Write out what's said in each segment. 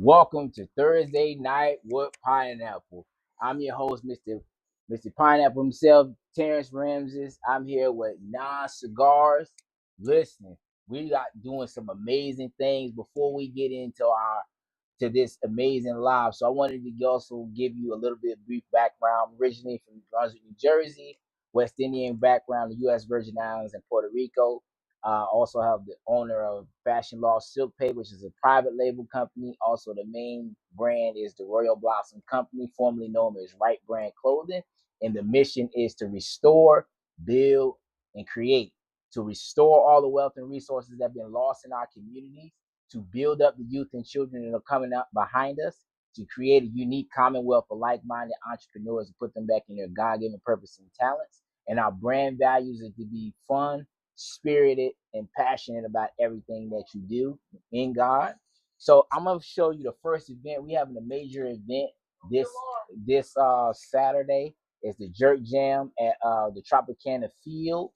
Welcome to Thursday Night with Pineapple. I'm your host, Mr. Pineapple himself, Terrence Ramses. I'm here with Nas Cigars. Listen, we got doing some amazing things before we get into our to this amazing live. So I wanted to also give you a little bit of brief background. Originally from Brunswick, New Jersey, West Indian background, the U.S. Virgin Islands and Puerto Rico. Also have the owner of Fashion Law Silk Pay, which is a private label company. Also, the main brand is the Royal Blossom Company, formerly known as Right Brand Clothing. And the mission is to restore, build, and create. To restore all the wealth and resources that have been lost in our communities, to build up the youth and children that are coming up behind us, to create a unique commonwealth of like-minded entrepreneurs to put them back in their God-given purpose and talents. And our brand values is to be fun, spirited, and passionate about everything that you do in God. So I'm gonna show you the first event. We having a major event this Saturday. It's the Jerk Jam at the Tropicana Field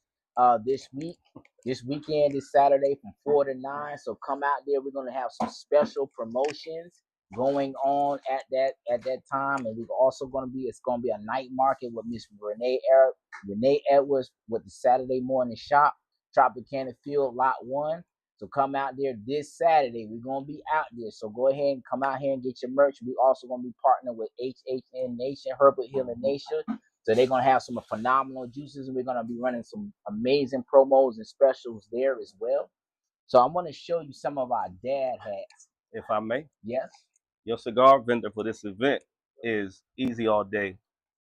this week. This weekend is Saturday from 4 to 9. So come out there. We're gonna have some special promotions going on at that time, and we're also gonna be a night market with Miss Renee Edwards with the Saturday morning shop. Tropicana Field, Lot 1. So come out there this Saturday. We're going to be out there. So go ahead and come out here and get your merch. We also going to be partnering with HHN Nation, Herbert Healing Nation. So they're going to have some phenomenal juices, and we're going to be running some amazing promos and specials there as well. So I'm going to show you some of our dad hats. If I may, Yes? your cigar vendor for this event is Easy All Day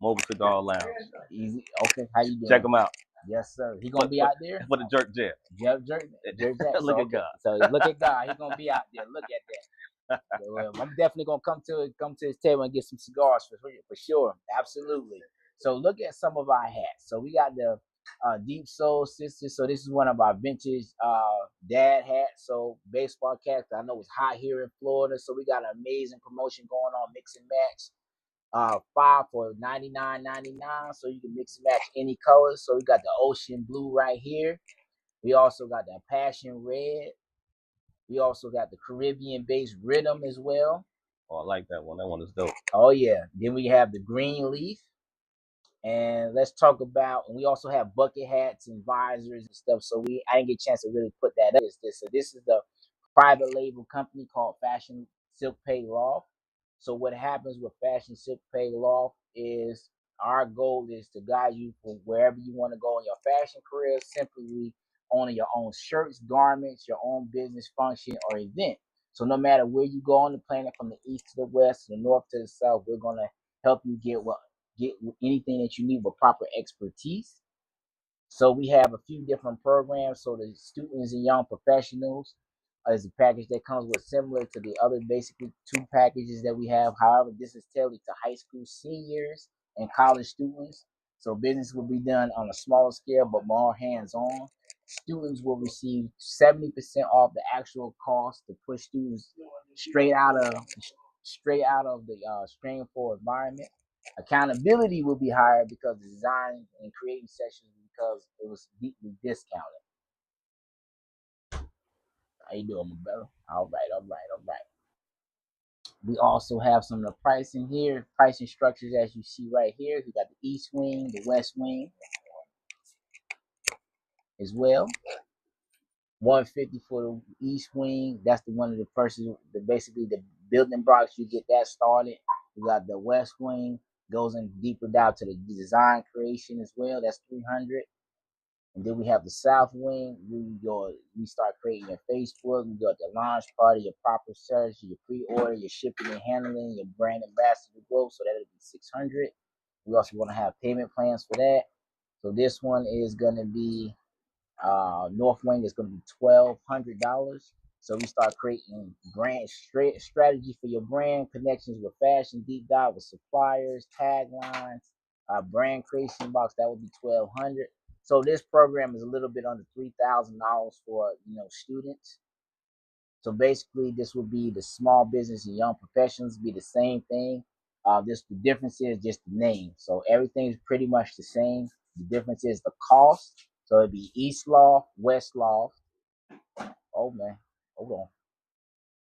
Mobile Cigar Lounge. Easy. Okay, how you doing? Check them out. Yes, sir. He gonna be out there for the Jerk Jam. Jerk Jack. Look So, at God. So look at God. He gonna be out there. Look at that. Well, I'm definitely gonna come to his table and get some cigars for sure. Absolutely. So look at some of our hats. So we got the Deep Soul Sisters. So this is one of our vintage dad hats. So baseball caps. I know it's hot here in Florida, so we got an amazing promotion going on, mix and match. 5 for $99.99, so you can mix and match any colors. So we got the ocean blue right here. We also got the passion red. We also got the Caribbean based rhythm as well. Oh, I like that one. That one is dope. Oh yeah. Then we have the green leaf. And let's talk about, and we also have bucket hats and visors and stuff. So I didn't get a chance to really put that up. This is the private label company called Fashion Silk Pay Loft. So what happens with Fashion Silk Pay Loft is our goal is to guide you from wherever you want to go in your fashion career, simply owning your own shirts, garments, your own business function or event. So no matter where you go on the planet, from the east to the west, to the north to the south, we're gonna help you get anything that you need with proper expertise. So we have a few different programs. So the students and young professionals is a package that comes with similar to the other basically two packages that we have. However, this is tailored to high school seniors and college students. So business will be done on a smaller scale but more hands-on. Students will receive 70% off the actual cost to push students straight out of the strainful environment. Accountability will be higher because the design and creating sessions because it was deeply discounted. How you doing, my brother? All right, all right, all right. We also have some of the pricing here, pricing structures as you see right here. We got the east wing, the west wing as well. 150 for the east wing. That's the one of the first, basically the building blocks. You get that started. We got the west wing, goes in deeper down to the design creation as well. That's 300. And then we have the south wing. We start creating your Facebook. We got the launch party, your proper search, your pre-order, your shipping and handling, your brand ambassador growth. So that'll be 600. We also want to have payment plans for that. So this one is gonna be North Wing is going to be $1,200. So we start creating brand strategy for your brand, connections with fashion, deep dive with suppliers, taglines, brand creation box. That would be 1,200. So this program is a little bit under $3,000 for students. So basically, this would be the small business and young professionals be the same thing. Just the difference is just the name. So everything's pretty much the same. The difference is the cost. So it'd be East Loft, West Loft. Oh man, hold on.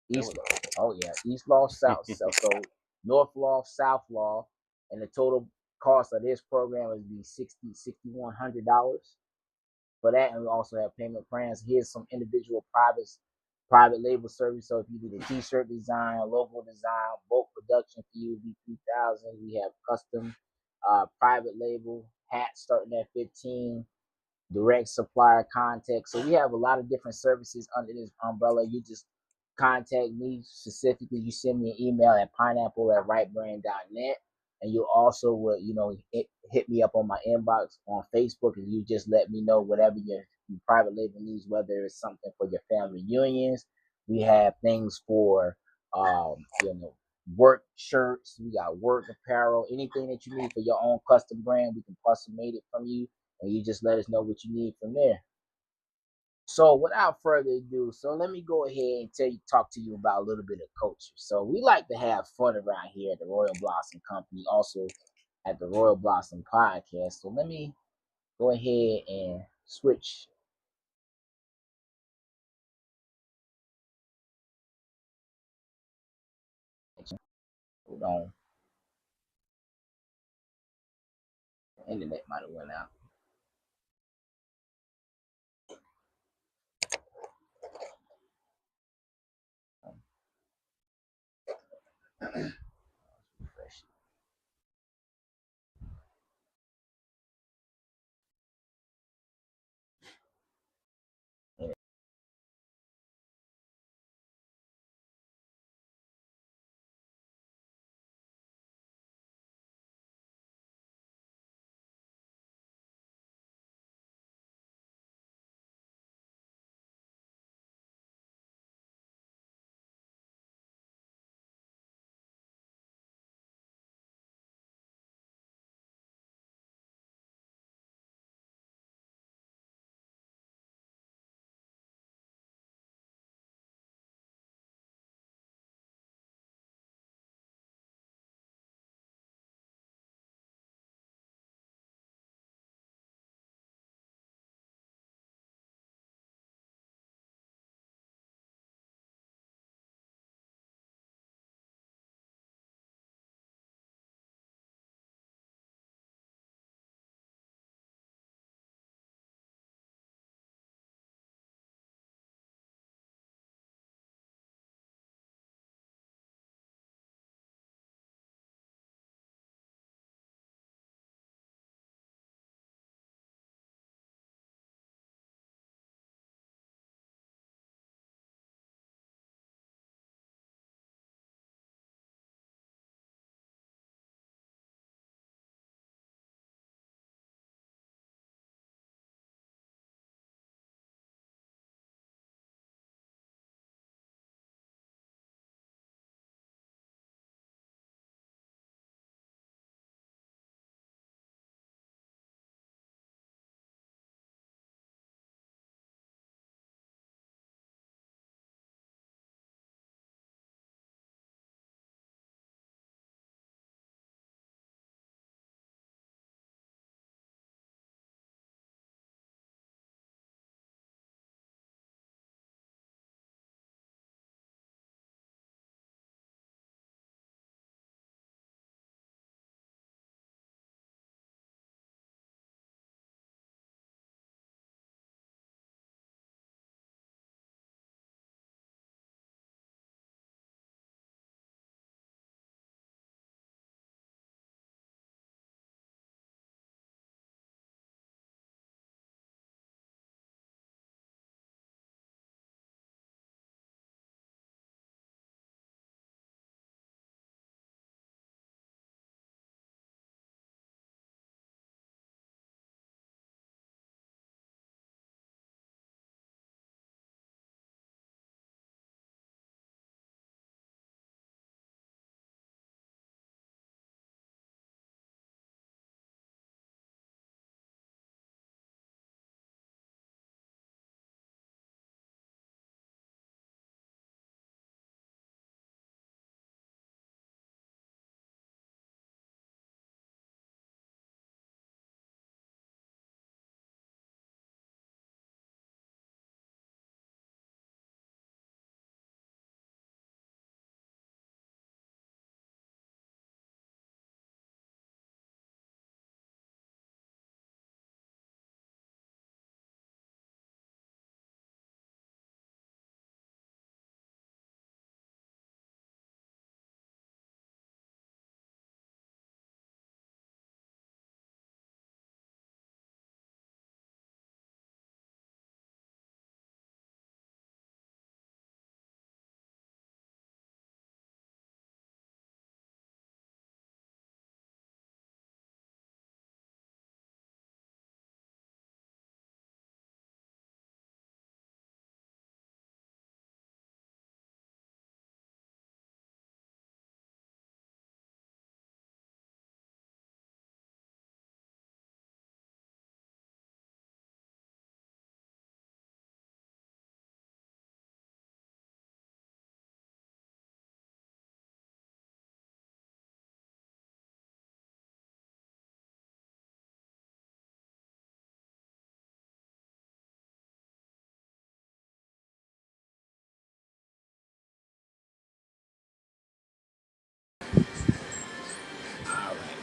East Law. Oh yeah, East Law, South. So North Law, South Law, and the total cost of this program would be $6,100 for that. And we also have payment plans. Here's some individual private label service. So if you need a T-shirt design, logo design, bulk production for you, be 3,000. We have custom private label hats starting at 15. Direct supplier contact. So we have a lot of different services under this umbrella. You just contact me specifically. You send me an email at pineapple@rightbrand.net. And you also would, hit me up on my inbox on Facebook, and you just let me know whatever your private label needs, whether it's something for your family reunions. We have things for, work shirts. We got work apparel, anything that you need for your own custom brand. We can custom made it from you, and you just let us know what you need from there. So without further ado, so let me go ahead and talk to you about a little bit of culture. So we like to have fun around here at the Royal Blossom Company, also at the Royal Blossom Podcast. So let me go ahead and switch. Hold on, the internet might have went out. Refresh it.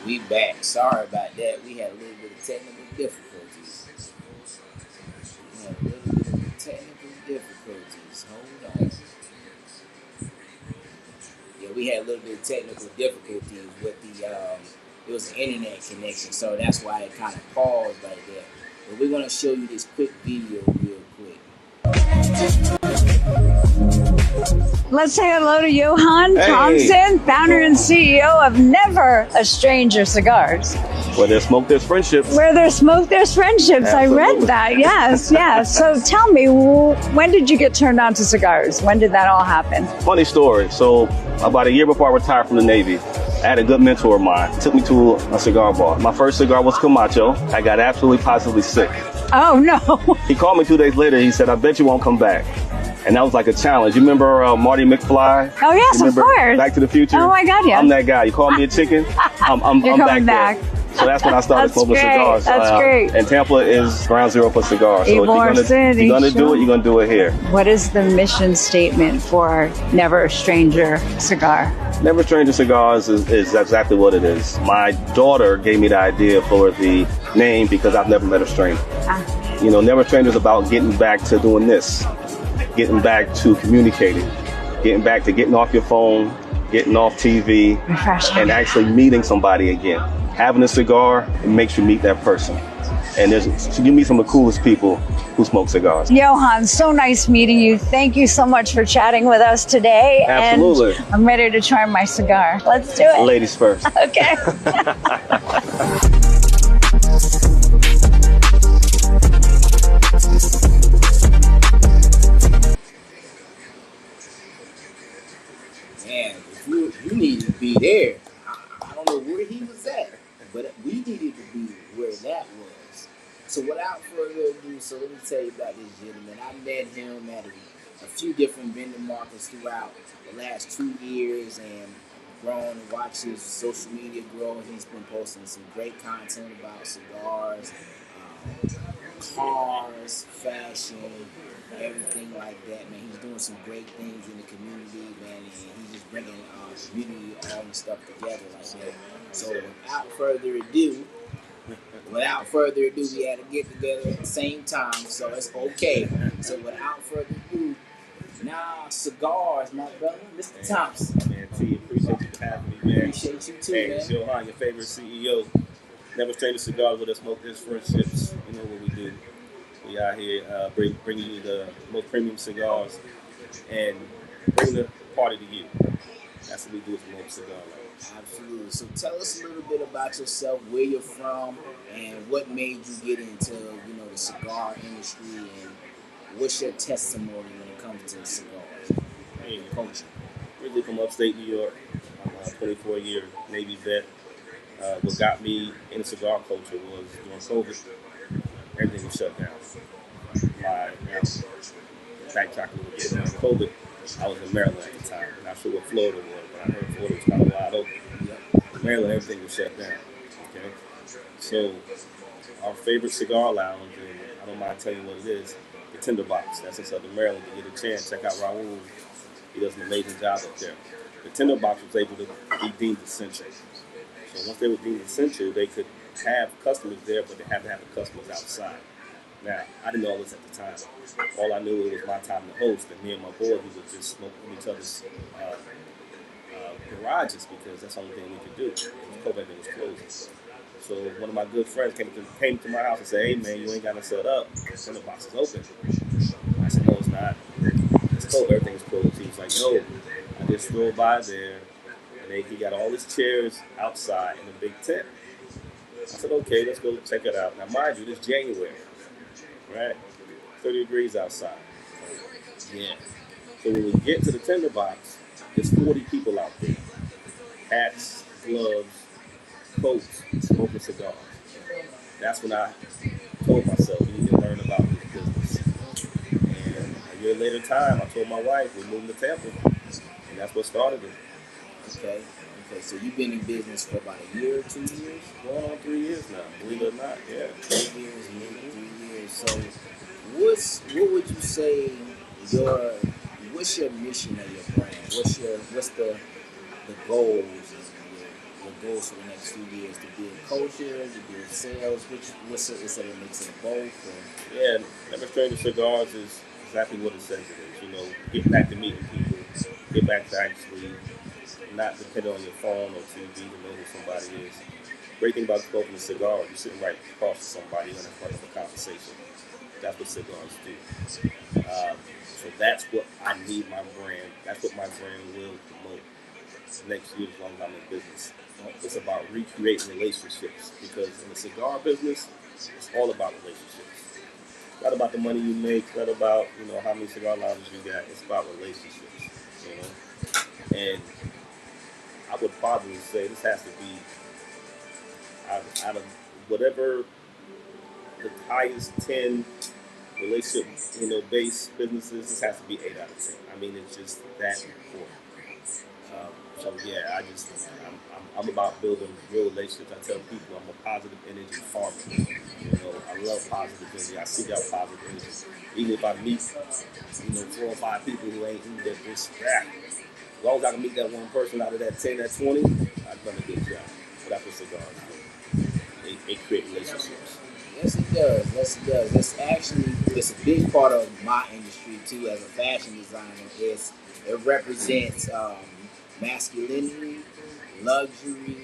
We back. Sorry about that. We had a little bit of technical difficulties. Hold on. Yeah, we had a little bit of technical difficulties with the it was an internet connection, so that's why it kind of paused like that. But we're gonna show you this quick video real quick. Let's say hello to Johan Thompson, founder and CEO of Never a Stranger Cigars. Where there's smoke, there's friendships. Where there's smoke, there's friendships. Absolutely. I read that. Yes, yes. So tell me, when did you get turned on to cigars? When did that all happen? Funny story. So about a year before I retired from the Navy, I had a good mentor of mine. Took me to a cigar bar. My first cigar was Camacho. I got absolutely positively sick. Oh, no. He called me 2 days later. He said, I bet you won't come back. And that was like a challenge. You remember Marty McFly? Oh, yes, of course. Back to the Future? Oh, my God, yeah. I'm that guy. You call me a chicken, I'm coming back. there. So that's when I started smoking cigars. That's great. And Tampa is ground zero for cigars. So if you're gonna do it, you're gonna do it here. What is the mission statement for Never a Stranger Cigar? Never a Stranger Cigars is exactly what it is. My daughter gave me the idea for the name because I've never met a stranger. You know, Never a Stranger is about getting back to doing this, getting back to communicating, getting back to getting off your phone, getting off TV, refreshing, and actually meeting somebody again. Having a cigar, it makes you meet that person. And you meet some of the coolest people who smoke cigars. Johan, so nice meeting you. Thank you so much for chatting with us today. Absolutely. And I'm ready to try my cigar. Let's do it. Ladies first. Okay. Man, if you needed to be there. I don't know where he was at, but we needed to be where that was. So without further ado, so let me tell you about this gentleman. I met him at a few different vending markets throughout the last 2 years and grown and watched his social media grow. He's been posting some great content about cigars, cars, fashion, everything like that, man. He's doing some great things in the community, man, and he's just bringing community all the stuff together like that. So without further ado, we had to get together at the same time, so it's okay. So without further ado, Nas Cigars, my brother, Mr. Thompson. Man, T, appreciate you for having me, man. Appreciate you too, hey, man. It's Johan, your favorite CEO. Never Stranger Cigars with us, smoke this friendships. You know what we do. We out here bringing you the most premium cigars and bring the party to you. That's what we do as a cigar lounge. Absolutely. So tell us a little bit about yourself, where you're from, and what made you get into the cigar industry, and what's your testimony when it comes to cigars and culture. Originally from upstate New York. I'm a 24-year Navy vet. What got me in the cigar culture was during COVID, everything was shut down. Backtracking a little bit, during COVID, I was in Maryland at the time. Not sure what Florida was, but I heard Florida was kind of wide open. Maryland, everything was shut down. Okay, so our favorite cigar lounge, and I don't mind telling you what it is, the Tinderbox. That's in Southern Maryland. You get a chance, check out Raul. He does an amazing job up there. The Tinderbox was able to be deemed essential. So once they were deemed essential, they could have customers there, but they had to have the customers outside. Now, I didn't know all this at the time. All I knew it was my time to host, and me and my boy, we would just smoke in each other's garages because that's the only thing we could do. COVID was closed. So one of my good friends came to my house and said, "Hey man, you ain't got to set up. The center box is open." I said, "No, it's not. It's cold. Everything's closed." He was like, "No, I just drove by there, and he got all his chairs outside in a big tent." I said, "Okay, let's go check it out." Now, mind you, this January, right? 30 degrees outside. Yeah. So when we get to the tinderbox, there's 40 people out there. Hats, gloves, coats, smoking cigars. That's when I told myself, you need to learn about this business. And a year later time, I told my wife, we're moving to Tampa. And that's what started it. Okay. So you've been in business for about a year or 2 years? Going on 3 years now, believe it or not. Yeah. 3 years, maybe 3 years. So what would you say what's your mission of your brand? What's the goals and your goals for the next few years? To build culture, to build sales? What's it a mix of both? Or? Yeah, Never Stranger Cigars is exactly what it says it is. You know, get back to meeting people, get back to actually not depending on your phone or TV to know who somebody is. Great thing about smoking a cigar, you're sitting right across from somebody in front of a conversation. That's what cigars do. So that's what I need my brand. That's what my brand will promote next year as long as I'm in business. It's about recreating relationships because in the cigar business, it's all about relationships. It's not about the money you make. It's not about how many cigar lounges you got. It's about relationships. You know, and I would probably say this has to be out of whatever the highest 10 relationship, based businesses, this has to be 8 out of 10. I mean, it's just that important. So yeah, I'm about building real relationships. I tell people I'm a positive energy farmer. I love positive energy. I seek out positive energy. Even if I meet, 4 or 5 people who ain't even that this, as long as I can meet that one person out of that 10, that 20, I've done a good job. But that's what cigars do. They create relationships. Yes, it does. Yes, it does. It's a big part of my industry too. As a fashion designer, it represents masculinity, luxury,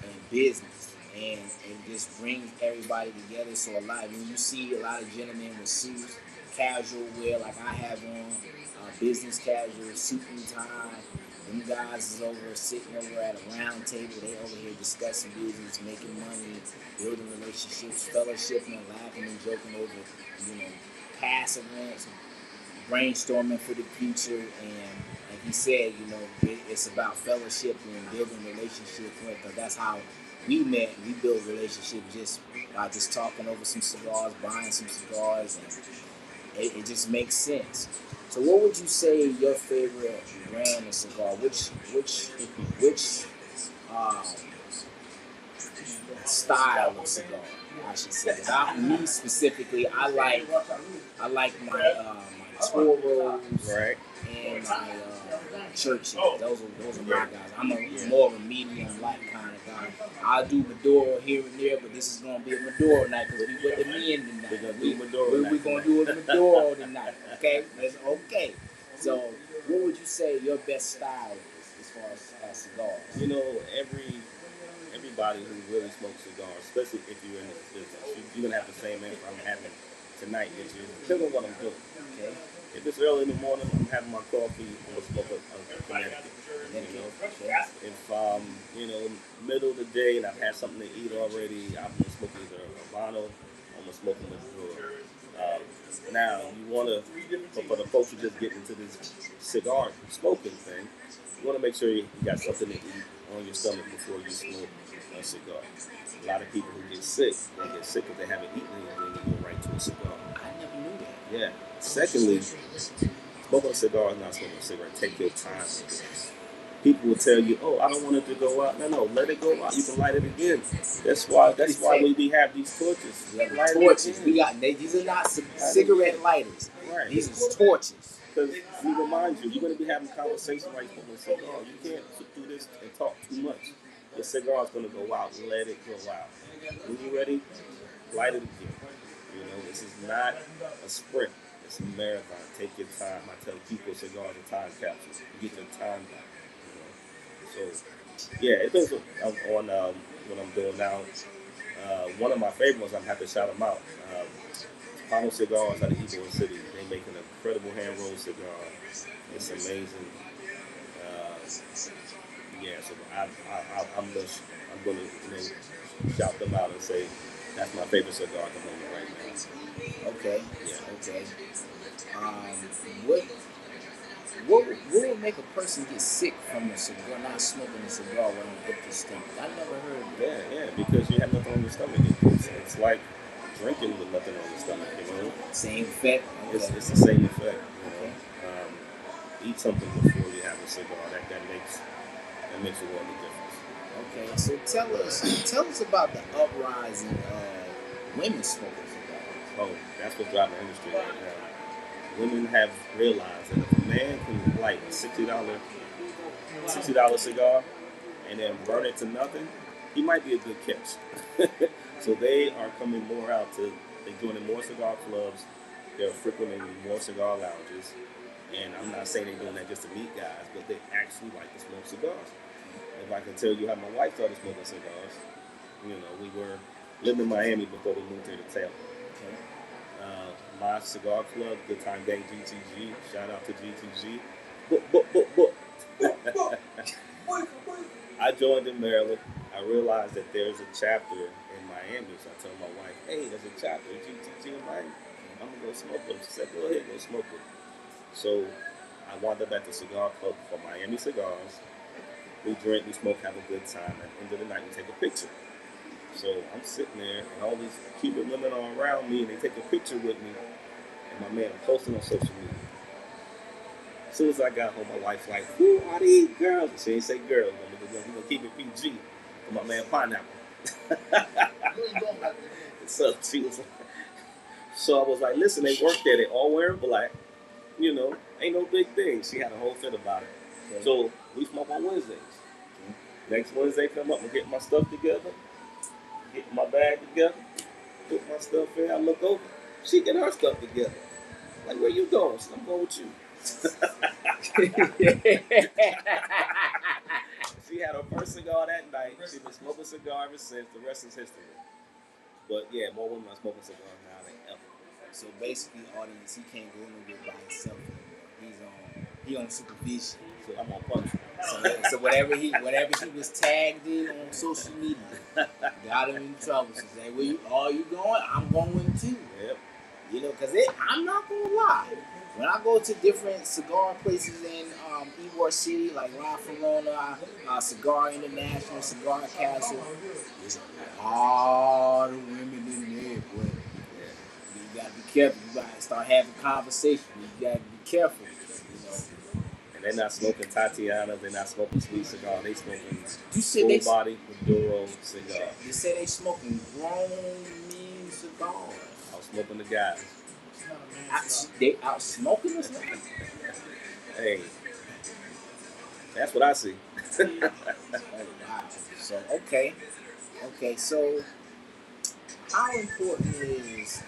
and business, and it just brings everybody together. So when you see a lot of gentlemen with suits, casual wear like I have on, business casual, suit and tie. Them guys is over sitting over at a round table. They over here discussing business, making money, building relationships, fellowshipping, and laughing and joking over, past events, brainstorming for the future. And like he said, it's about fellowship and building relationships. Because that's how we met. We built relationships just by just talking over some cigars, buying some cigars, and it just makes sense. So, what would you say your favorite brand of cigar? Which um, style of cigar? I should say. Me specifically, I like my Toros, Right. and my Churchill. Those are my guys. I'm more of a medium light kind of guy. I'll do Maduro here and there, but this is gonna be a Maduro night because we with the men tonight. We're gonna do a Maduro tonight. Okay, that's okay. So, what would you say your best style is as far as cigars? Everybody who really smokes cigars, especially if you're in this business, you're gonna have the same answer I'm having tonight. It depends on what I'm doing. Okay. If it's early in the morning, I'm having my coffee. I'm gonna smoke a Connecticut. If middle of the day and I've had something to eat already, I'm gonna smoke either a Habano or I'm gonna smoke a Maduro. Now you wanna, for the folks who just get into this cigar smoking thing, you wanna make sure you got something to eat on your stomach before you smoke a cigar. A lot of people who get sick, they get sick because they haven't eaten anything and go right to a cigar. I never knew that. Yeah. Secondly, smoking a cigar is not smoking a cigarette. Take your time with it. People will tell you, "Oh, I don't want it to go out." No, let it go out. You can light it again. That's why we have these torches. Light torches. These are not cigarette lighters. Right. These are torches. Because we remind you, you're going to be having conversation while you're smoking a cigar. You can't do this and talk too much. Your cigar is going to go out. Let it go out. When you're ready, light it again. This is not a sprint. It's a marathon. Take your time. I tell people cigars are time capsules. You get your time back. So, yeah, it depends on what I'm doing now. One of my favorite ones, I'm happy to shout them out. Pano Cigars out of Ybor City. They make an incredible hand-rolled cigar. It's amazing. So I'm going to shout them out and say that's my favorite cigar at the moment right now. Okay. Yeah. Okay. What would make a person get sick from a cigar, not smoking a cigar when they get to stomach? I never heard of that. Yeah, because you have nothing on your stomach. It's like drinking with nothing on your stomach, Same effect? Okay. It's the same effect, Eat something before you have a cigar. That makes a world of difference. Okay, so tell us about the uprising of women smoking cigars. Oh, that's what's driving the industry right now. Women have realized that if a man can light a $60 cigar and then burn it to nothing, he might be a good catch. So they are coming more out to, they're joining more cigar clubs, they're frequenting more cigar lounges, and I'm not saying they're doing that just to meet guys, but they actually like to smoke cigars. If I can tell you how my wife started smoking cigars, you know, we were living in Miami before we moved here to Tampa. My cigar club, Good Time Gang GTG, shout out to GTG. I joined in Maryland. I realized that there's a chapter in Miami, so I told my wife, hey, there's a chapter in GTG in Miami. I'm going to go smoke with them. She said, go ahead, go smoke with them. So I wound up at the cigar club for Miami Cigars. We drink, we smoke, have a good time. At the end of the night, we take a picture. So I'm sitting there, and all these Cuban women are around me, and they take a picture with me. And my man posting on social media. As soon as I got home, my wife's like, who are these girls? She ain't say girls. We're going to keep it PG for my man Pineapple. So she was like, so I was like, listen, they work there. They all wearing black. You know, ain't no big thing. She had a whole fit about it. Okay. So we smoke on Wednesdays. Next Wednesday, come up and get my stuff together. Get my bag together. Put my stuff in. I look over. She get her stuff together. Like, where you going? So I'm going with you. She had her first cigar that night. She's been smoking cigar ever since. The rest is history. But yeah, more women are smoking cigars now than ever. So basically, audience, he can't go anywhere by himself anymore. He on supervision. So I'm on punch. So whatever he was tagged in on social media, got him in trouble. So say, well, you going? I'm going too. Yep. You know, because I'm not gonna lie. When I go to different cigar places in Ybor City, like La Ferrona, Cigar International, Cigar Castle, there's a lot of women in there, boy. You gotta be careful. You gotta start having conversations. You gotta be careful. You know. And they're not smoking Tatiana. They're not smoking sweet cigar. They smoking full body Maduro cigar. They say they smoking grown mean cigars. I was smoking the guys. They out smoking us now? Hey, that's what I see. Oh, wow. So okay. So how important is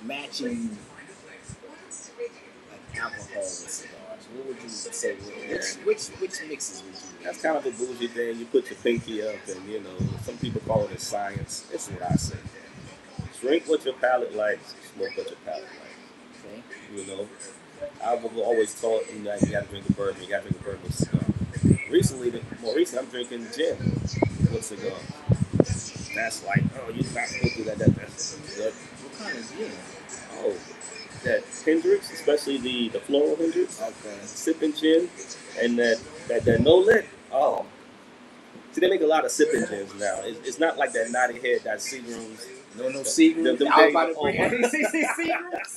matching like alcohol with cigars? What would you say? Which mixes would you? That's kind of a bougie thing. You put your pinky up, and you know, some people call it a science. It's what I say. Drink what your palate likes, smoke what your palate likes. Okay. You know, I've always taught you know, you gotta drink a bourbon, you gotta drink a bourbon with cigar. More recently, I'm drinking gin with cigar. That's like, oh, you're not supposed to do that. That's what kind of gin? Oh, that Hendrix, especially the floral Hendrix. Okay. Sipping gin, and that no lid. Oh. See, they make a lot of sipping gins now. It's not like that naughty head, that Seagrams. No Seagrams. I was about to bring Seagrams.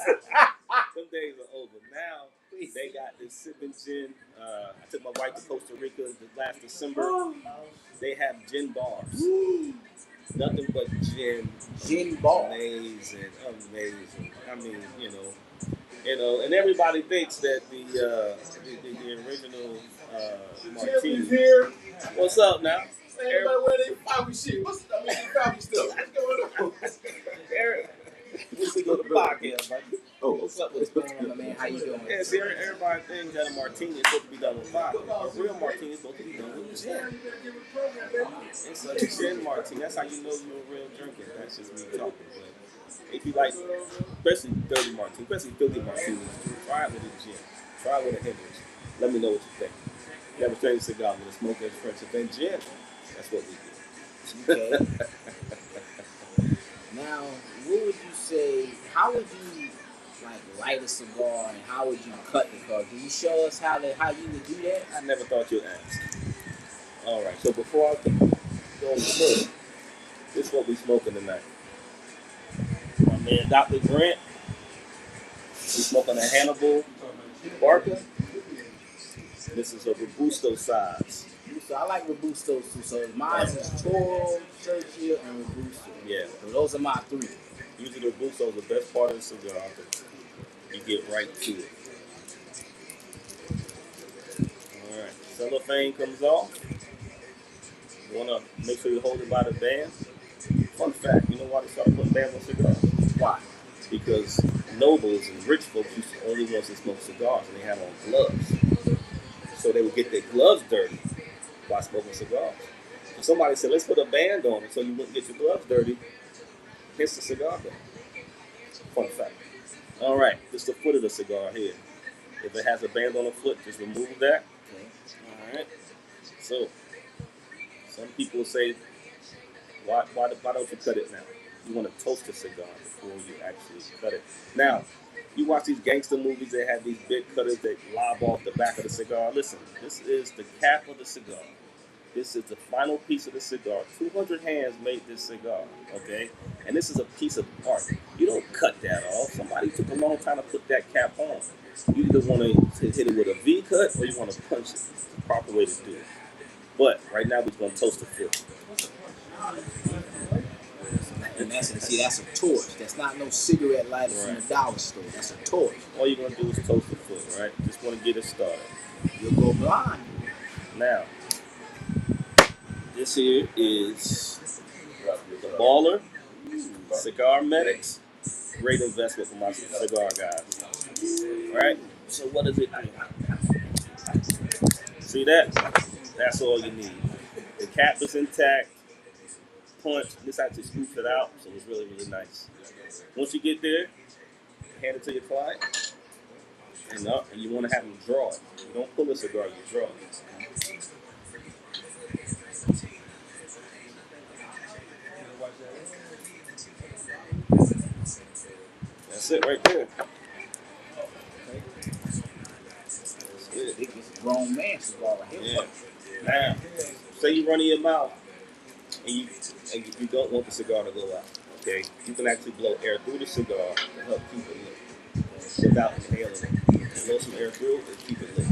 Some days are over. Now, they got this sipping gin. I took my wife to Costa Rica last December. They have gin bars. Nothing but gin. Gin bars. Amazing. I mean, you know, and everybody thinks that the original martini. Here. What's up now? Everybody wear their Falcon shit. Falcon stuff. What's going on? Eric, we should go to the podcast, man. Oh, what's up? What's going on, my man? How you doing? Yeah, see, everybody thinks that a martini is supposed to be done with vodka. A real martini is supposed to be done with gin. It's a gin martini. That's how you know you're a real drinker. That's just me talking. But if you like, especially dirty martini, especially filthy martinis, try it with a gin. Try it with a Hendrix. Let me know what you think. You have a straight cigar with a smoke as friendship and gin. That's what we do. Okay. Now, what would you say? How would you like light a cigar, and how would you cut the cigar? Can you show us how you would do that? I never thought you'd ask. All right. So before I go further, this is what we smoking tonight. My man, Dr. Grant. We smoking a Hannibal Barker. This is a Robusto size. So I like Robustos too. So mine is Toro, Churchill, and Robusto. Yeah. So those are my three. Usually the Robusto is the best part of the cigar. You get right to it. All All right. Cellophane comes off. You want to make sure you hold it by the band. Fun fact, you know why they started putting bands on cigars? Why? Because nobles and rich folks used to only want to smoke cigars, and they had on gloves. So they would get their gloves dirty by smoking cigars. So somebody said, let's put a band on it so you wouldn't get your gloves dirty. Hence the cigar band. Fun fact. All right, this is the foot of the cigar here. If it has a band on the foot, just remove that. Okay. All right. So some people say, why don't you cut it now? You want to toast a cigar before you actually cut it. Now, you watch these gangster movies that have these big cutters that lob off the back of the cigar. Listen, this is the cap of the cigar. This is the final piece of the cigar. 200 hands made this cigar, okay? And this is a piece of art. You don't cut that off. Somebody took a long time to put that cap on. You either want to hit it with a V cut or you want to punch it. It's the proper way to do it. But right now we're going to toast the foot. And that's a torch. That's not no cigarette lighter from the dollar store. That's a torch. All you're going to do is toast the foot, right? Just want to get it started. You'll go blind. Now, this here is the Baller Cigar Medics. Great investment for my cigar guys. All right, so what does it do? See that? That's all you need. The cap is intact. Punch. This actually scoops it out, so it's really, really nice. Once you get there, hand it to your client. And you want to have them draw it. You don't pull a cigar, you draw it. That's it right there. It's a grown man cigar right here. Yeah. Now, say you run in your mouth and you don't want the cigar to go out. Okay, you can actually blow air through the cigar to help keep it lit without inhaling it. Blow some air through and keep it lit.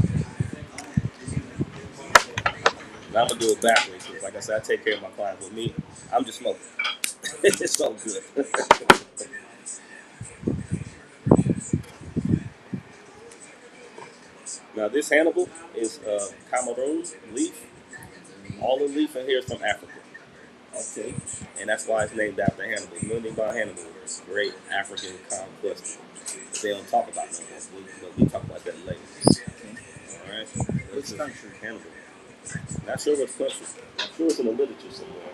Now I'm gonna do it backwards because, like I said, I take care of my clients. With me, I'm just smoking. It's so good. Now this Hannibal is Cameroon leaf. All the leaf in here is from Africa. Okay, and that's why it's named after Hannibal. Named by Hannibal, great African conquest. They don't talk about that. We talk about that later. All right. Which country? Hannibal. Not sure which country. I'm sure it's in the literature somewhere.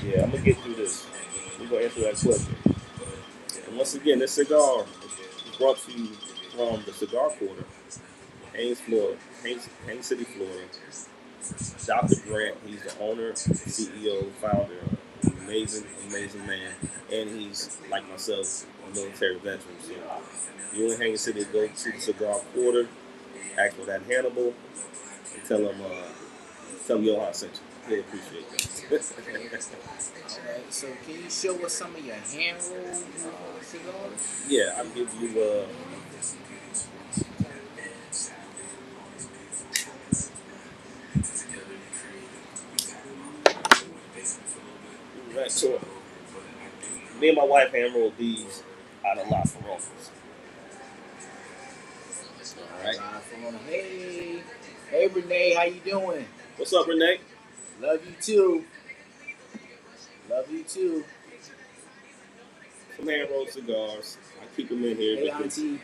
Yeah, I'm gonna get through this. We're gonna answer that question. And once again, this cigar is brought to you from the Cigar Quarter, Haines, Florida, Haines City, Florida. Dr. Grant, he's the owner, CEO, founder, amazing man, and he's like myself, a military veteran. So you in Haines City, go to the Cigar Quarter, ask for that Hannibal, and tell him Johan sent you. He'll appreciate that. Alright, so can you show us some of your hand rolled cigars? Yeah, I'll give you right, so me and my wife hand rolled these out of La Ferronas. Alright. Hey Renee, how you doing? What's up, Renee? Love you too. Love you too. Some hand rolled cigars. I keep them in here. Hey auntie.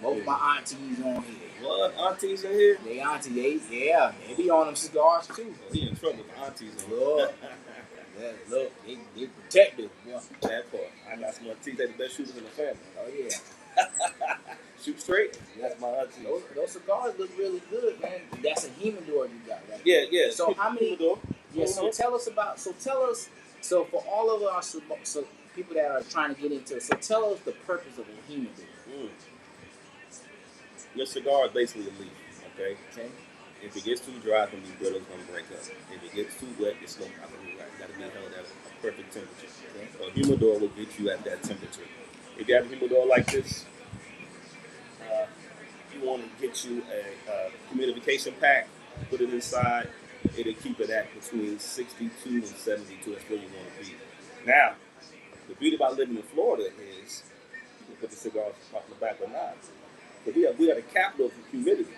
Both my aunties on here. What? Aunties in here? They auntie, they be on them cigars too. He in trouble with aunties in here. Look, look, they protective. Yeah. That part. I got some aunties. They the best shooters in the family. Oh yeah. Shoot straight. That's my auntie. Those cigars look really good, man. That's a humidor you got, right? Yeah. So how many? Yeah. So tell us. So for all of our people that are trying to get into it, so tell us the purpose of a humidor. Your cigar is basically a leaf, okay? If it gets too dry, it's going to be brittle, it's going to break up. If it gets too wet, it's going to be held at a perfect temperature. Okay? So a humidor will get you at that temperature. If you have a humidor like this, you want to get you a humidification pack, put it inside, it'll keep it at between 62 and 72. That's where you want to be. Now, the beauty about living in Florida is you can put the cigars off the back or not. But we are the capital of humidity.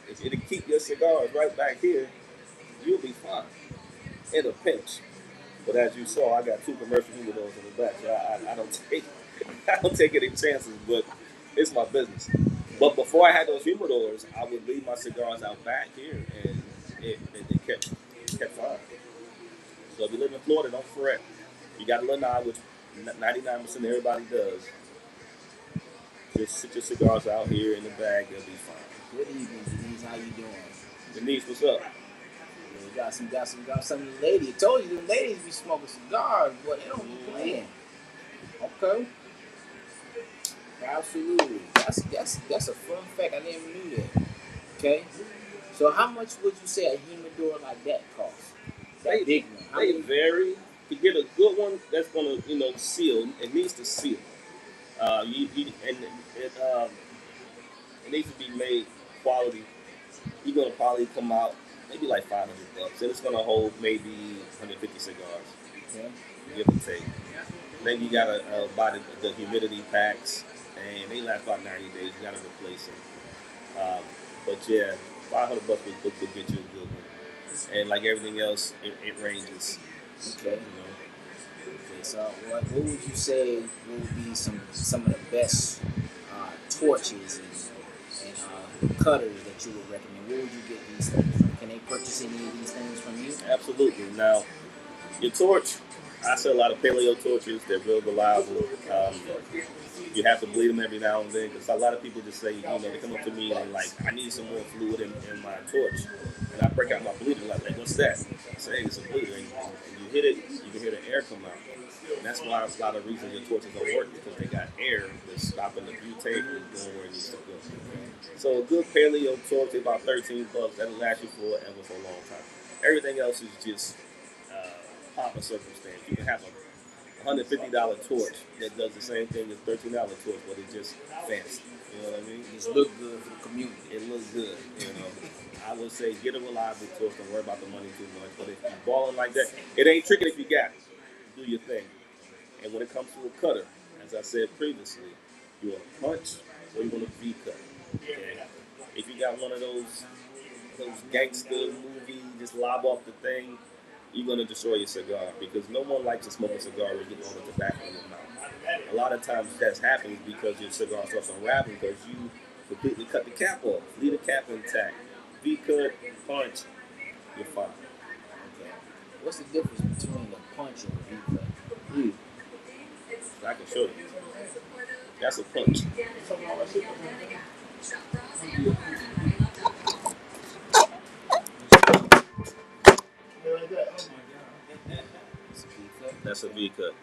If it'll keep your cigars right back here, you'll be fine. In a pinch. But as you saw, I got 2 commercial humidors in the back, so I don't take I don't take any chances. But it's my business. But before I had those humidors, I would leave my cigars out back here, and they kept fine. So if you live in Florida, don't fret. You got a lanai, which 99% of everybody does. Just sit your cigars out here in the bag, they'll be fine. Good evening, Denise. How you doing? Denise, what's up? You got some of the ladies. I told you the ladies be smoking cigars, but they don't be playing. Okay. Absolutely. That's a fun fact. I never knew that. Okay. So how much would you say a humidor like that costs? That big one. They vary. To get a good one that's gonna, seal, it needs to seal. It needs to be made quality. You're gonna probably come out maybe like $500, and it's gonna hold maybe 150 cigars, give or take. Then you gotta buy the humidity packs, and they last about 90 days. You gotta replace them. But yeah, $500 would get you a good one. And like everything else, it ranges. Okay. Okay. So what would you say would be some of the best torches and cutters that you would recommend? Where would you get these things from? Can they purchase any of these things from you? Absolutely. Now, your torch, I sell a lot of paleo torches. They're real reliable. You have to bleed them every now and then because a lot of people just say, they come up to me and they're like, I need some more fluid in my torch. And I break out my bleeder, like, what's that? I say, hey, it's a bleeder. And you hit it, you can hear the air come out. And that's why a lot of reasons your torches don't work because they got air that's stopping the butane from going where it needs to go. So a good paleo torch is about $13. That'll last you forever for a long time. Everything else is just pomp and circumstance. You can have a $150 torch that does the same thing as $13 torch, but it's just fancy. You know what I mean? It just look good for the community. It looks good. I would say get a reliable torch. Don't worry about the money too much. But if you're balling like that, it ain't tricking if you got it. Do your thing. And when it comes to a cutter, as I said previously, you want a punch or you want a V cut. Okay? If you got one of those gangster movies, just lob off the thing, you're going to destroy your cigar because no one likes to smoke a cigar where you get all the tobacco in your mouth. A lot of times that's happens because your cigar starts unraveling because you completely cut the cap off. Leave the cap intact. V-cut, punch, you're fine. Okay. What's the difference between a punch and a V-cut? I can show you. That's a punch. That's a V-cut.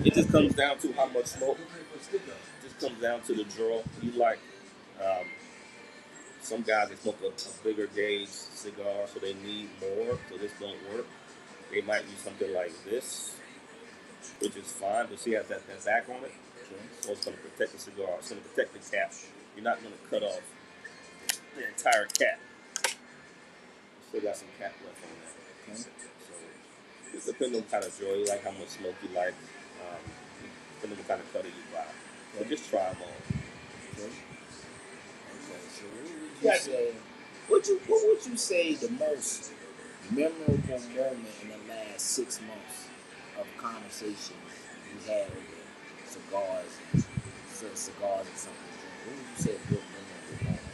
It just comes down to how much smoke. It just comes down to the draw you like. Some guys, they smoke a bigger gauge cigar, so they need more, so this don't work. They might use something like this, which is fine, but see it has that back on it. So it's going to protect the cigar. It's going to protect the cap. You're not going to cut off the entire cap. Still got some cap left on that. So it depends on what kind of draw you like, how much smoke you like, depending on what kind of cutter you buy. So just try them all. What would you say the most memorable moment in the last 6 months of conversations you had over cigars and something? What would you say a good memorable moment?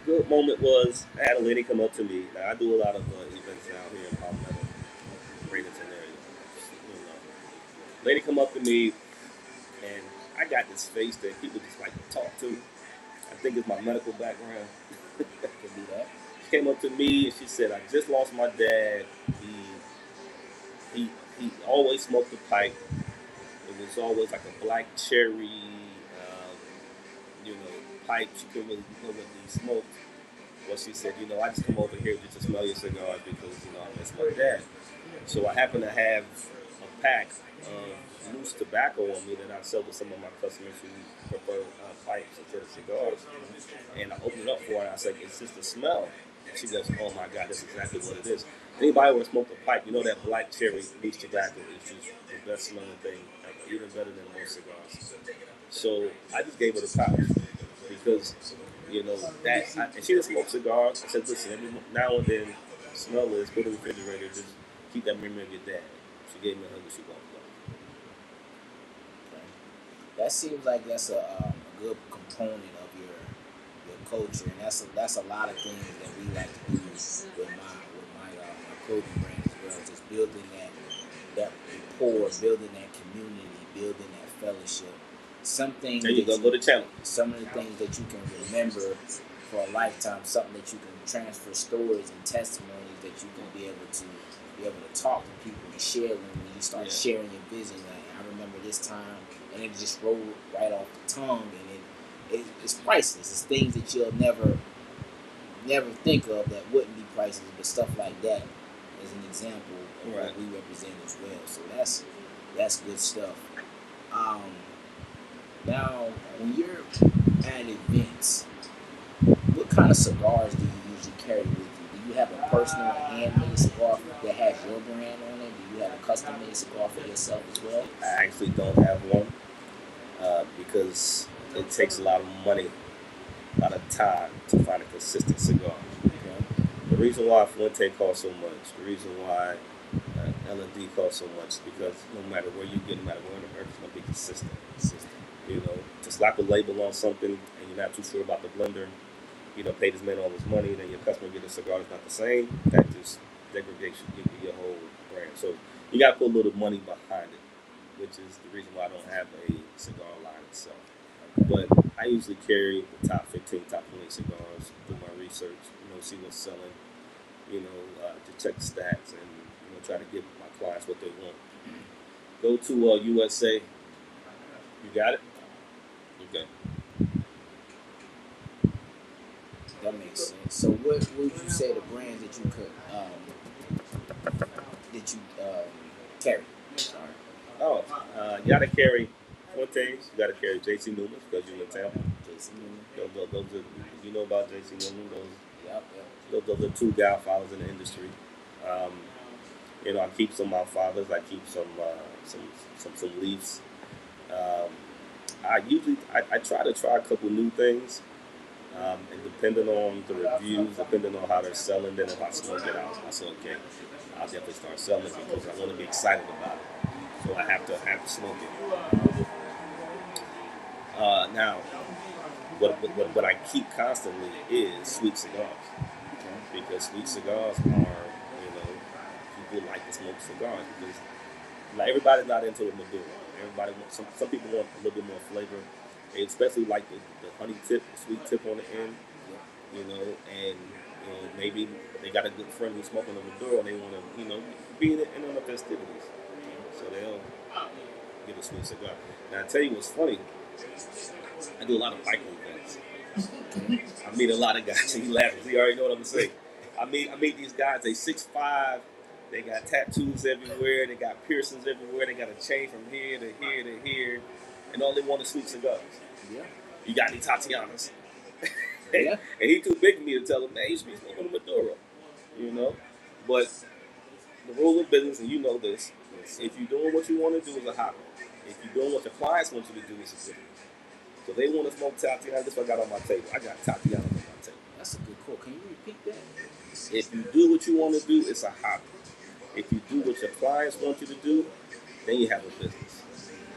Good moment was I had a lady come up to me. Now, I do a lot of events down here in Palmetto, Bradenton area. Lady come up to me, and I got this face that people just like to talk to. I think it's my medical background. Could be that. She came up to me and she said, I just lost my dad. He always smoked a pipe. It was always like a black cherry, pipe. She couldn't really smoke. Well, she said, I just come over here just to smell your cigars because, I miss my dad. So I happen to have a pack of loose tobacco on me that I sell to some of my customers who prefer pipes instead of cigars. And I opened it up for her and I said, it's just the smell. And she goes, oh my God, that's exactly what it is. Anybody ever smoked a pipe, you know that black cherry leaf tobacco is just the best smelling thing ever, even better than most cigars. So I just gave her the pouch because, you know, and she didn't smoke cigars. I said, listen, every now and then, smell this, put it in the refrigerator, just keep that memory of your dad. She gave me a hug and she walked off. That seems like that's a good component of your culture, and that's a lot of things that we like to do with my clothing brand as well. Just building that rapport, building that community, building that fellowship. Some things there you go to channel. Some of the things that you can remember for a lifetime. Something that you can transfer stories and testimonies that you can be able to talk to people and share when you start sharing your vision. Like, I remember this time, and it just rolled right off the tongue, and it's priceless. It's things that you'll never think of that wouldn't be priceless, but stuff like that is an example of what we represent as well. So that's good stuff. Now, when you're at events, what kind of cigars do you usually carry with you? Do you have a personal handmade cigar that has your brand on it? Do you have a custom-made cigar for yourself as well? I actually don't have one because it takes a lot of money, a lot of time to find a consistent cigar. Okay? The reason why Fuente costs so much, the reason why L&D costs so much, because no matter where you get, no matter where on the earth, it's going to be consistent. You know, to slap a label on something and you're not too sure about the blender, you know, pay this man all this money, and then your customer get a cigar that's not the same, that just degrades your whole brand. So you got to put a little money behind it, which is the reason why I don't have a cigar line itself. But I usually carry the top 15, top 20 cigars, do my research, you know, see what's selling, you know, to check the stats and, you know, try to give my clients what they want. Go to USA. You got it? Okay. That makes sense. So what would you say the brands that you could carry? Sorry. Oh, you gotta carry Fuentes. You gotta carry JC Newman because you're in Tampa. JC Newman. Those are, you know about JC Newman. Yep. Those are two godfathers in the industry. You know, I keep some of my fathers. I keep some leaves. I try to try a couple new things, and depending on the reviews, depending on how they're selling, then if I smoke it out, I say, okay, I'll definitely start selling it because I want to be excited about it. So I have to smoke it. Now, what I keep constantly is sweet cigars, because sweet cigars are, you know, people like to smoke cigars because like everybody's not into the Maduro. Everybody wants some people want a little bit more flavor. They especially like the honey tip, the sweet tip on the end, you know, and you know, maybe they got a good friend who's smoking a Maduro and they want to, you know, be in on the festivities. So they'll get a sweet cigar. Now I tell you what's funny, I do a lot of biking events. I meet a lot of guys, and he laughs. He already know what I'm gonna say. I meet these guys. They 6'5". They got tattoos everywhere. They got piercings everywhere. They got a chain from here to here to here, and all they want is sweet cigars. Yeah. You got any Tatianas? Yeah. And he too big for me to tell him, man, you should be smoking a Maduro. You know, but the rule of business, and you know this, if you're doing what you want to do, is a hobby. If you're doing what your clients want you to do, it's a business. So they want to smoke Tatiana. That's what I got on my table. I got Tatiana on my table. That's a good quote. Can you repeat that? If you do what you want to do, it's a hobby. If you do what your clients want you to do, then you have a business.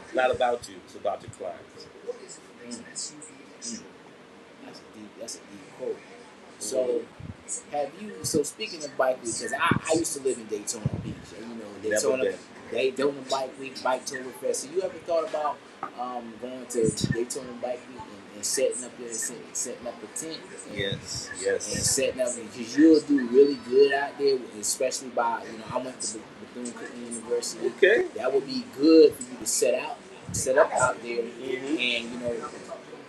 It's not about you. It's about your clients. That's a deep quote. So, so speaking of bike week, because I used to live in Daytona Beach. You know, Daytona Bike Week, Biketober Fest. So you ever thought about going to Daytona Bike Week and setting up a tent? Yes. And setting up, because you'll do really good out there, especially by, you know, I went to Bethune-Cookman University. Okay. That would be good for you to set up out there, and, you know,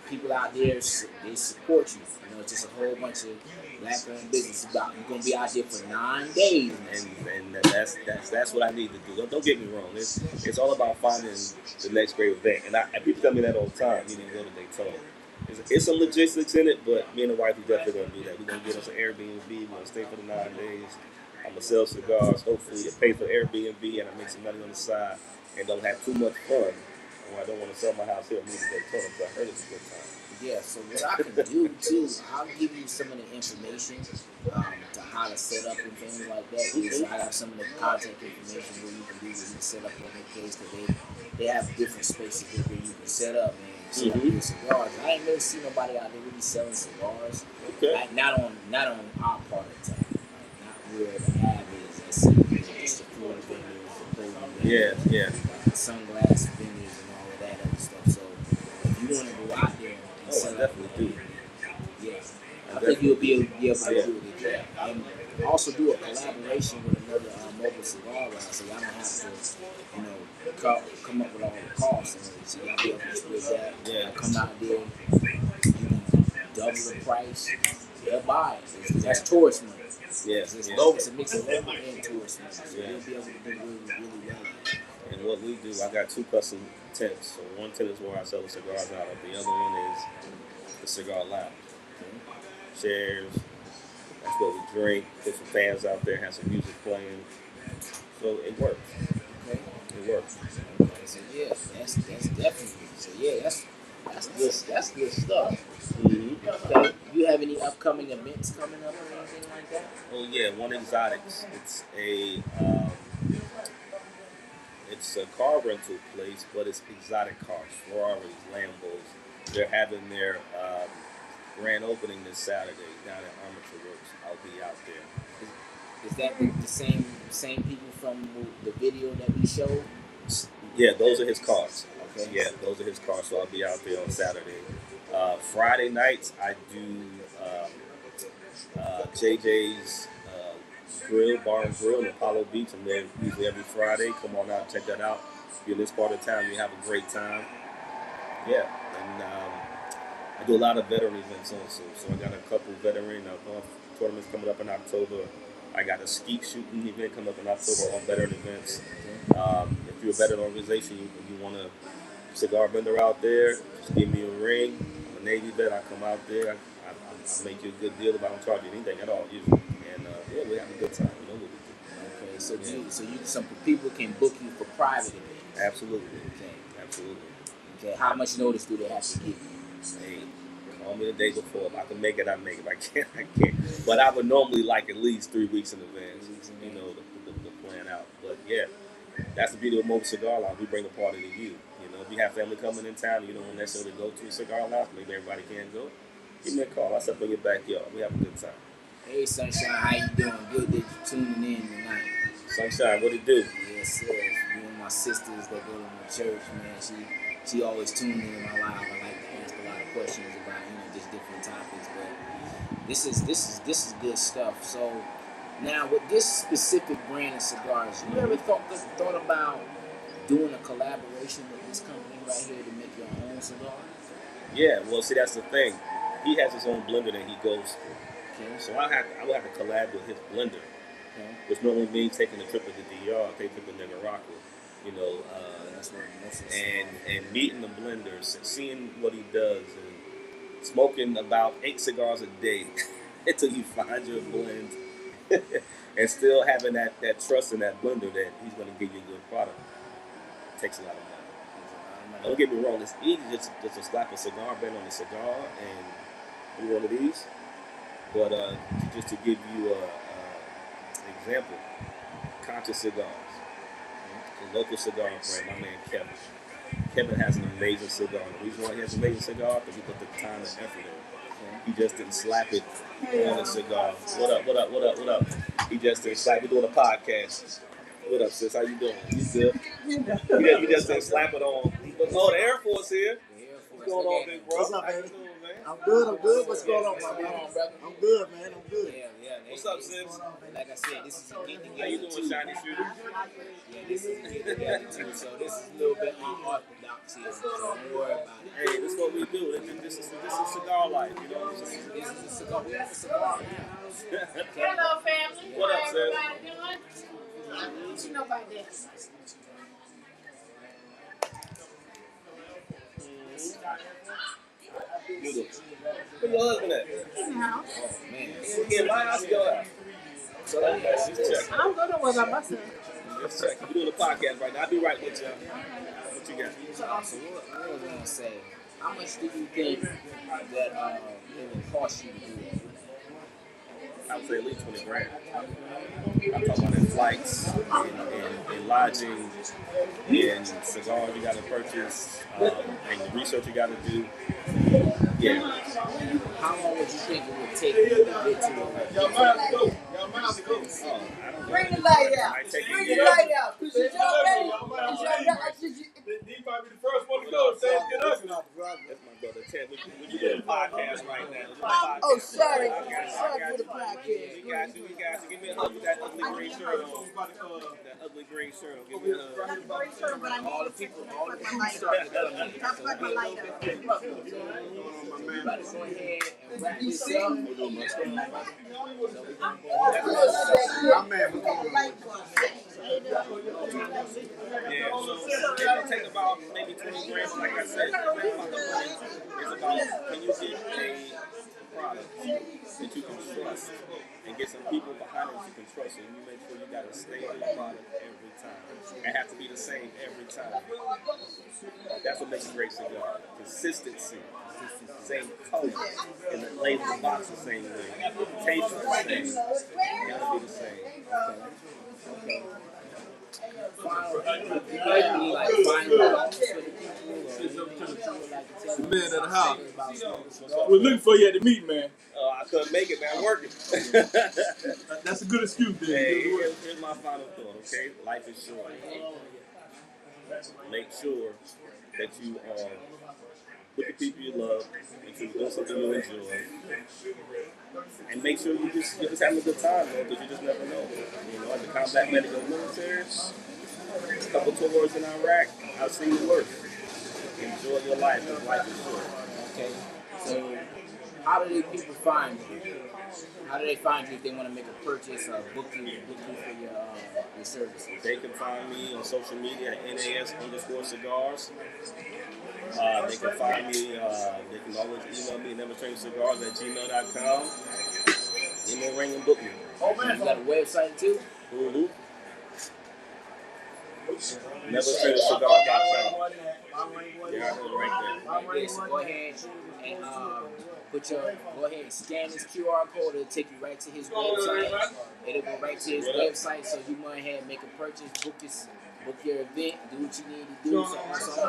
people out there, they support you. You know, it's just a whole bunch of black-owned business. You're going to be out there for 9 days. And that's what I need to do. Don't get me wrong. It's all about finding the next great event. And people tell me that all the time. You need to go to Daytona. It's some logistics in it, but me and the wife are definitely gonna do that. We're gonna get us an Airbnb. We're gonna stay for the 9 days. I'm gonna sell cigars. Hopefully, it pays for Airbnb, and I make some money on the side, and don't have too much fun. Or I don't want to sell my house here. I'm moving to Daytona, so I heard it's a good time. Yeah, so what I can do too, I'll give you some of the information to how to set up and things like that. So I have some of the contact information where you can do where you can set up on their case, because they have different spaces where you can set up and set up your cigars. I ain't really see nobody out there really selling cigars. Okay. Like, not on our part of town, like not where the ab is. That's just the floor vendors, the clothing vendors, Yeah. sunglass vendors, and all of that other stuff. So if you want to go out there and set up, definitely do. yeah, I think you'll be able to do it. Yeah, and also do a collaboration with another mobile cigar line, so y'all don't have to, come up with all the costs. And so y'all be able to split that. Yeah. Come out there, you can double the price. They'll buy it. That's tourist money. Yes. It's local. It's a mix of local and tourist money. So you'll be able to do really well. And what we do, I got 2 custom tents. So one tent is where I sell the cigars out of. The other one is the cigar lounge. Chairs. That's where we drink. Put some fans out there. Have some music playing. So it works. Okay. It works. Okay. So yeah, that's definitely. So yeah, that's good stuff. Mm-hmm. Okay. You have any upcoming events coming up or anything like that? Oh yeah, One Exotics. It's a car rental place, but it's exotic cars, Ferraris, Lambos. They're having their grand opening this Saturday down at Armature Works. I'll be out there. Is that the same people from the video that we showed? Yeah, those are his cars. Okay. Yeah, those are his cars. So I'll be out there on Saturday. Friday nights I do JJ's Bar and Grill in Apollo Beach. I'm there usually every Friday. Come on out and check that out. If you're in this part of town, you have a great time. Yeah, and I do a lot of veteran events also. So I got a couple veteran tournaments coming up in October. I got a skeet shooting event coming up in October on veteran events. If you're a veteran organization, you want a cigar vendor out there, just give me a ring. I'm a Navy vet. I come out there. I make you a good deal if I don't charge you anything at all usually. And yeah, we have a good time. You know what we do. Okay, so some people can book you for private events. Absolutely. Okay. Absolutely. Okay. How much notice do they have to give you? Hey, call me the day before. If I can make it, I make it. If I can't, I can't. But I would normally like at least 3 weeks in advance, you know, to plan out. But yeah, that's the beauty of Mobile Cigar Lounge. We bring a party to you. You know, if you have family coming in town, you don't want necessarily go to a cigar lounge. Maybe everybody can't go. Give me a call. I'll step in your backyard. We have a good time. Hey, Sunshine, how you doing? Good that you tuning in tonight. Sunshine, what it do? Yes, sir. You and my sisters that go to my church, man. She always tuning in my live. I like to ask a lot of questions about just different topics. But this is good stuff. So now with this specific brand of cigars, you ever thought about doing a collaboration with this company right here to make your own cigar? Yeah, well, see, that's the thing. He has his own blender that he goes through. Okay. So I will have to collab with his blender, which normally means taking a trip to the DR, taking a trip to Nicaragua, that's what and meeting the blenders, seeing what he does, and smoking about 8 cigars a day until you find your blend, and still having that trust in that blender that he's going to give you a good product. It takes a lot of money. Don't get me wrong, it's easy just to slap a cigar band on a cigar and do one of these. But just to give you an example, Conscious Cigars, the local cigar brand, my man Kevin. Kevin has an amazing cigar. The reason why he has an amazing cigar is because he put the time and effort in. He just didn't slap it on a cigar. What up? He just didn't slap it. We're doing a podcast. What up, sis? How you doing? You good? You just didn't slap it on. Oh, the Air Force here. What's going on, big bro? What's up, How you baby? doing, man? I'm good. What's going on, my brother? I'm good, man. I'm good. Yeah. What's up, sis? Like I said, this is a get together. How you doing, too. shiny shooter? Yeah, this is a get together too. So this is a little bit unorthodox here. So don't worry about it. Hey, this is what we do. This is cigar life. You know what I'm saying? This is a cigar. We have a cigar now. Hello, family. What up, How sis? everybody doing? What you know about that? You do. Where your husband at? In the house. Oh man. He in my house, your house. So let's just check. I'm good with my bus. Let's check. We're doing a podcast right now. I'll be right with you. What you got? So what was I gonna say? How much do you think that it would cost you to do it? I would say at least 20 grand. I'm talking about in flights, in lodging, in cigars you got to purchase, and the research you got to do. Yeah. How long would you think it would take to get to it? Y'all might go. I don't know. Bring the light out. Might take Bring a the year. light out. Cause you already. He might be the first one to go. Say get up. That's my brother Ted. We doing a podcast right now. Oh, sorry. I got you. Sorry for the podcast. We got you. Give me a hug with that ugly green shirt on. That ugly green shirt on. Give me a hug. All the people started to That's like my light up. go ahead and wrap this up. Yeah, so it will take about maybe 20 grand. Like I said, it's about can you get a product that you can trust and get some people behind it that you can trust, and you make sure you got to stay on the product every time. It has to be the same every time. That's what makes a great cigar. Consistency. Same color. And the label, the box the same way. Taste the same. It gotta be the same. Okay. The man at the house. We're looking for you at the meeting, man. I couldn't make it, man. I'm working. That's a good excuse, man. Hey, here's my final thought, okay? Life is short. Make sure that you are with the people you love, make sure you're doing something you enjoy, and make sure you're just having a good time, man, because you just never know. You know, as a combat medical military, a couple tours in Iraq, I've seen the worst. Enjoy your life, because life is short. Okay, so how do these people find you? How do they find you if they want to make a purchase or book you for your services? They can find me on social media at NAS_cigars. They can find me, they can always email me, neverchangecigars@gmail.com. Give me a ring and book me. Oh man, you got a website too? Mm-hmm. Neverchangecigars.com. Yeah, I go right there. Yeah, so go ahead and go ahead and scan this QR code. It'll take you right to his website. It'll go right to his website, so you went ahead and make a purchase, book your event, do what you need to do. So I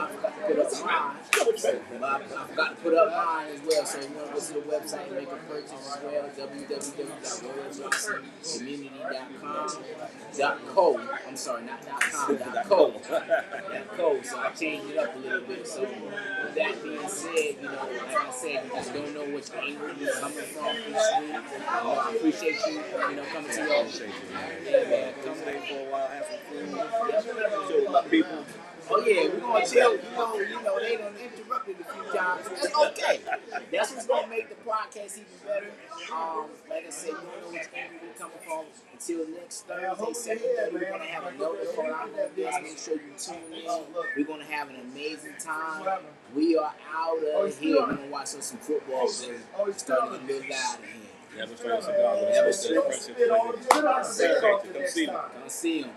forgot to put up mine. I forgot to put up mine as well. So you want to go to the website and make a purchase as well. www.royalblossompodcast.co. I'm sorry, not .com, .co. .co. So I changed it up a little bit. So with that being said, like I said, you just don't know which angle you're coming from each week. I appreciate you, coming to your show. Yeah, man. Come stay for a while, have some food. Chill with people. Oh yeah, we're gonna chill. They done interrupted a few times. That's okay. That's what's gonna make the podcast even better. Like I said, you don't know which angle we're coming from. Until next Thursday, 7:30, we're gonna have another call. Make sure you tune in. We're gonna have an amazing time. We are out of here. We're gonna watch some football. It's starting to get a little loud in here. Never Strange Cigars. Never Strange Cigars. Come see me. Come see them.